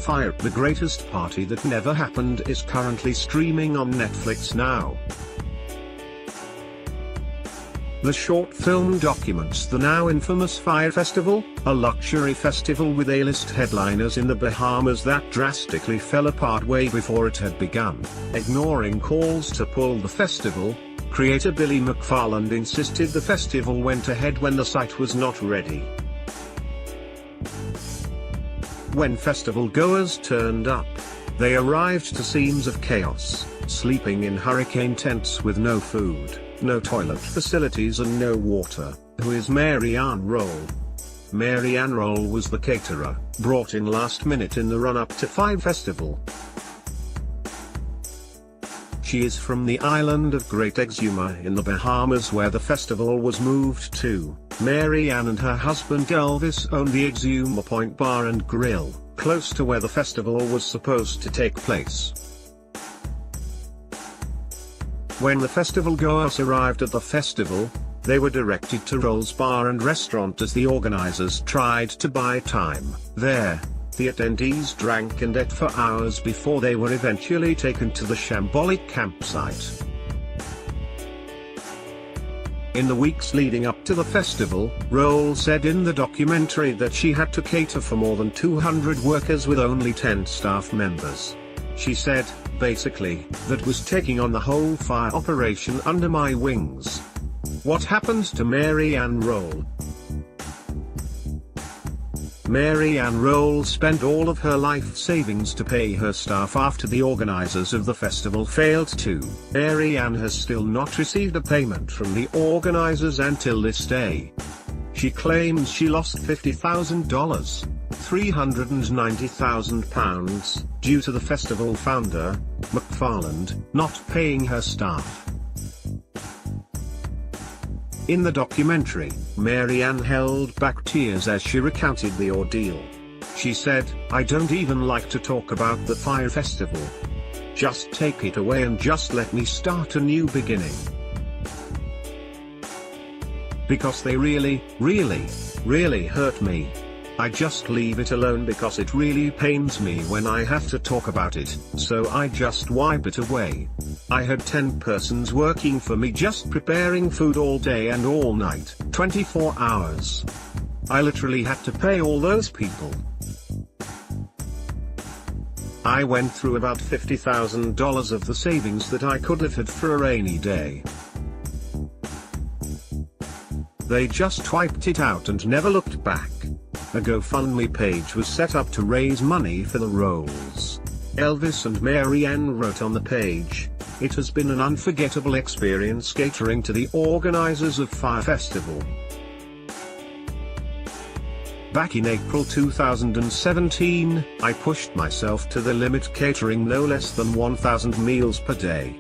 Fyre, The Greatest Party That Never Happened, is currently streaming on Netflix now. The short film documents the now infamous Fyre Festival, a luxury festival with A-list headliners in the Bahamas that drastically fell apart way before it had begun. Ignoring calls to pull the festival, creator Billy McFarland insisted the festival went ahead when the site was not ready. When festival goers turned up, they arrived to scenes of chaos, sleeping in hurricane tents with no food, no toilet facilities and no water. Who is Maryann Rolle? Maryann Rolle was the caterer, brought in last minute in the run-up to Fyre Festival. She is from the island of Great Exuma in the Bahamas where the festival was moved to. Maryann and her husband Elvis own the Exuma Point Bar and Grill, close to where the festival was supposed to take place. When the festival goers arrived at the festival, they were directed to Rolle's Bar and Restaurant as the organizers tried to buy time. There, the attendees drank and ate for hours before they were eventually taken to the shambolic campsite. In the weeks leading up to the festival, Rolle said in the documentary that she had to cater for more than 200 workers with only 10 staff members. She said, basically, that was taking on the whole fire operation under my wings. What happened to Maryann Rolle? Maryann Rolle spent all of her life savings to pay her staff after the organizers of the festival failed to. Maryann has still not received a payment from the organizers until this day. She claims she lost $50,000, £390,000, due to the festival founder, McFarland, not paying her staff. In the documentary, Maryann held back tears as she recounted the ordeal. She said, "I don't even like to talk about the Fyre Festival. Just take it away and just let me start a new beginning. Because they really hurt me. I just leave it alone because it really pains me when I have to talk about it, so I just wipe it away. I had 10 persons working for me just preparing food all day and all night, 24 hours. I literally had to pay all those people. I went through about $50,000 of the savings that I could have had for a rainy day. They just wiped it out and never looked back." A GoFundMe page was set up to raise money for the Rolles. Elvis and Maryann wrote on the page, "It has been an unforgettable experience catering to the organizers of Fyre Festival. Back in April 2017, I pushed myself to the limit, catering no less than 1,000 meals per day.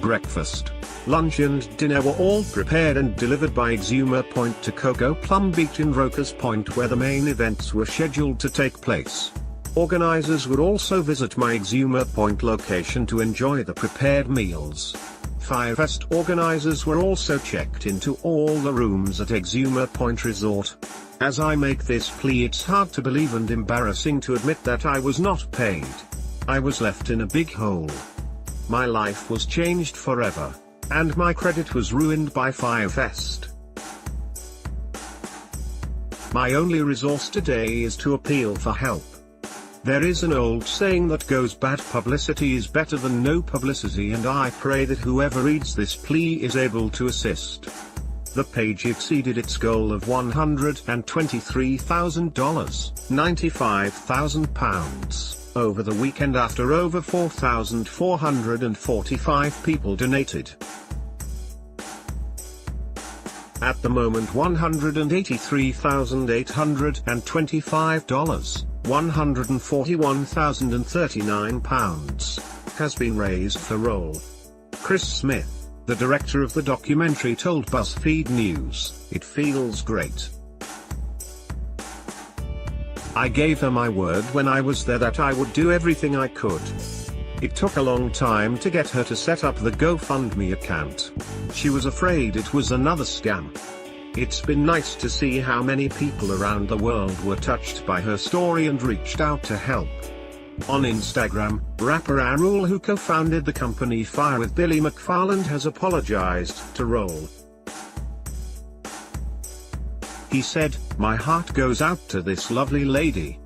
Breakfast, lunch and dinner were all prepared and delivered by Exuma Point to Coco Plum Beach in Rocas Point where the main events were scheduled to take place. Organizers would also visit my Exuma Point location to enjoy the prepared meals. Fyre Fest organizers were also checked into all the rooms at Exuma Point Resort. As I make this plea, it's hard to believe and embarrassing to admit that I was not paid. I was left in a big hole. My life was changed forever. And my credit was ruined by Fyre Fest. My only resource today is to appeal for help. There is an old saying that goes, bad publicity is better than no publicity, and I pray that whoever reads this plea is able to assist." The page exceeded its goal of $123,000, £95,000, over the weekend after over 4,445 people donated. At the moment $183,825, £141,039, has been raised for Rolle. Chris Smith, the director of the documentary, told BuzzFeed News, "It feels great. I gave her my word when I was there that I would do everything I could. It took a long time to get her to set up the GoFundMe account. She was afraid it was another scam. It's been nice to see how many people around the world were touched by her story and reached out to help. On Instagram, rapper Maryann Rolle, who co-founded the company Fyre with Billy McFarland, has apologized to Rolle. He said, "My heart goes out to this lovely lady.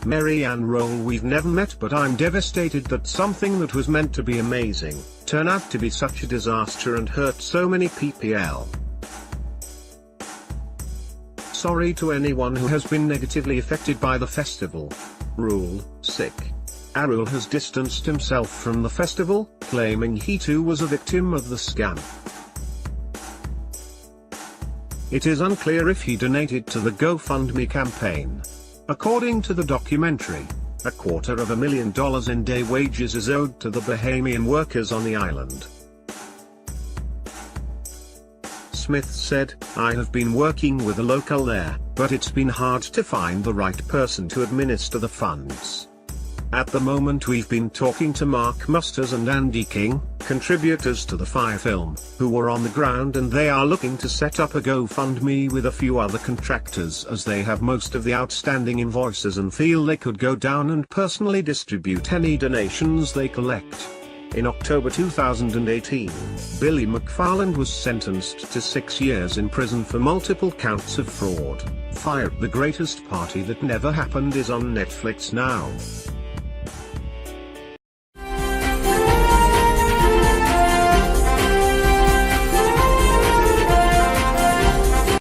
Maryann Rolle, we've never met, but I'm devastated that something that was meant to be amazing turned out to be such a disaster and hurt so many people. Sorry to anyone who has been negatively affected by the festival. Rolle, sick." Rolle has distanced himself from the festival, claiming he too was a victim of the scam. It is unclear if he donated to the GoFundMe campaign. According to the documentary, $250,000 in day wages is owed to the Bahamian workers on the island. Smith said, "I have been working with a local there, but it's been hard to find the right person to administer the funds. At the moment we've been talking to Mark Musters and Andy King, contributors to the Fyre film, who were on the ground, and they are looking to set up a GoFundMe with a few other contractors, as they have most of the outstanding invoices and feel they could go down and personally distribute any donations they collect." In October 2018, Billy McFarland was sentenced to 6 years in prison for multiple counts of fraud. Fyre, The Greatest Party That Never Happened, is on Netflix now.